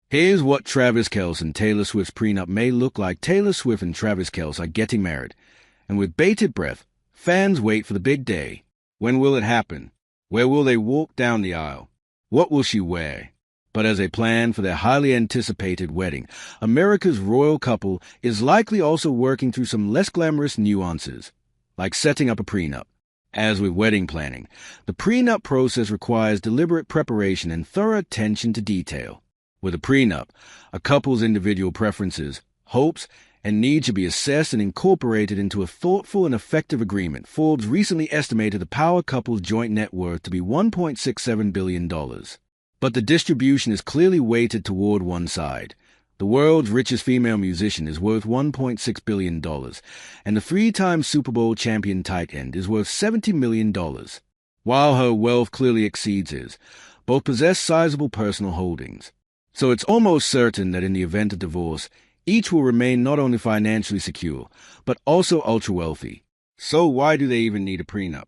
Here's what Travis Kelce and Taylor Swift's prenup may look like. Taylor Swift and Travis Kelce are getting married, and with bated breath, fans wait for the big day. When will it happen? Where will they walk down the aisle? What will she wear? But as they plan for their highly anticipated wedding, America's royal couple is likely also working through some less glamorous nuances, like setting up a prenup. As with wedding planning, the prenup process requires deliberate preparation and thorough attention to detail. With a prenup, a couple's individual preferences, hopes, and needs should be assessed and incorporated into a thoughtful and effective agreement. Forbes recently estimated the power couple's joint net worth to be $1.67 billion. But the distribution is clearly weighted toward one side. The world's richest female musician is worth $1.6 billion, and the three-time Super Bowl champion tight end is worth $70 million. While her wealth clearly exceeds his, both possess sizable personal holdings. So it's almost certain that in the event of divorce, each will remain not only financially secure, but also ultra-wealthy. So why do they even need a prenup?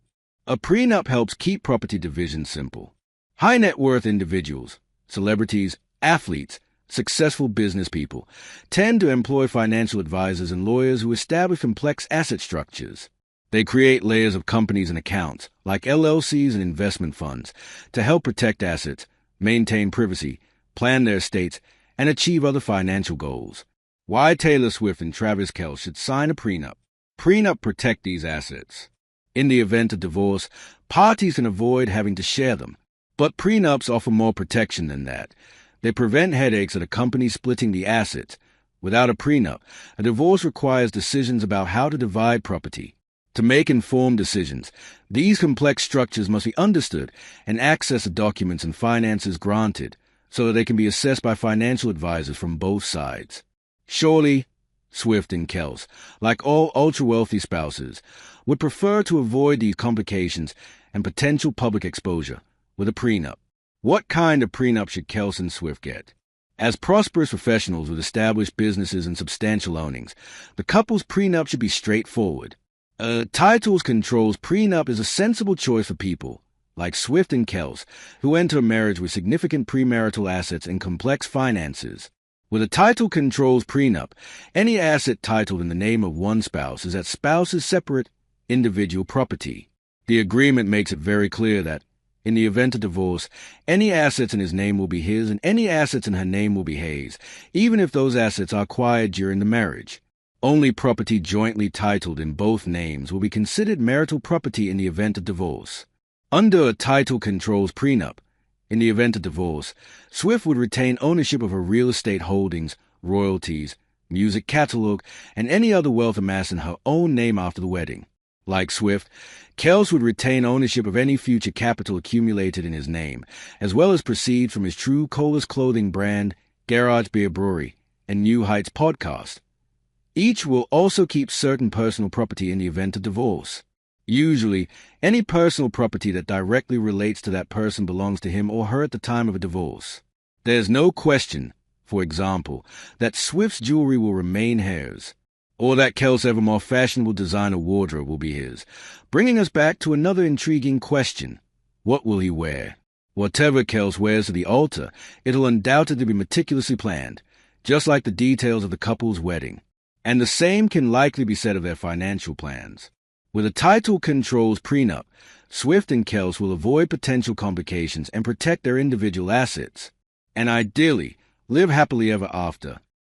A prenup helps keep property division simple. High net worth individuals, celebrities, athletes, successful business people tend to employ financial advisors and lawyers who establish complex asset structures. They create layers of companies and accounts, like LLCs and investment funds, to help protect assets, maintain privacy, plan their estates, and achieve other financial goals. Why Taylor Swift and Travis Kelce should sign a prenup. Prenup protect these assets. In the event of divorce, parties can avoid having to share them. But prenups offer more protection than that. They prevent headaches at a company splitting the assets. Without a prenup, a divorce requires decisions about how to divide property. To make informed decisions, these complex structures must be understood and access to documents and finances granted so that they can be assessed by financial advisors from both sides. Surely, Swift and Kelce, like all ultra-wealthy spouses, would prefer to avoid these complications and potential public exposure with a prenup. What kind of prenup should Kelce and Swift get? As prosperous professionals with established businesses and substantial earnings, the couple's prenup should be straightforward. A titles controls prenup is a sensible choice for people, like Swift and Kelce, who enter a marriage with significant premarital assets and complex finances. With a title controls prenup, any asset titled in the name of one spouse is that spouse's separate, individual property. The agreement makes it very clear that, in the event of divorce, any assets in his name will be his and any assets in her name will be hers, even if those assets are acquired during the marriage. Only property jointly titled in both names will be considered marital property in the event of divorce. Under a title controls prenup, in the event of divorce, Swift would retain ownership of her real estate holdings, royalties, music catalog, and any other wealth amassed in her own name after the wedding. Like Swift, Kelce would retain ownership of any future capital accumulated in his name, as well as proceeds from his True Colas clothing brand, Garage Beer Brewery, and New Heights podcast. Each will also keep certain personal property in the event of divorce. Usually, any personal property that directly relates to that person belongs to him or her at the time of a divorce. There's no question, for example, that Swift's jewelry will remain hers, or that Kelce's ever more fashionable designer wardrobe will be his, bringing us back to another intriguing question. What will he wear? Whatever Kelce wears to the altar, it'll undoubtedly be meticulously planned, just like the details of the couple's wedding. And the same can likely be said of their financial plans. With a title controls prenup, Swift and Kelce will avoid potential complications and protect their individual assets, and ideally, live happily ever after.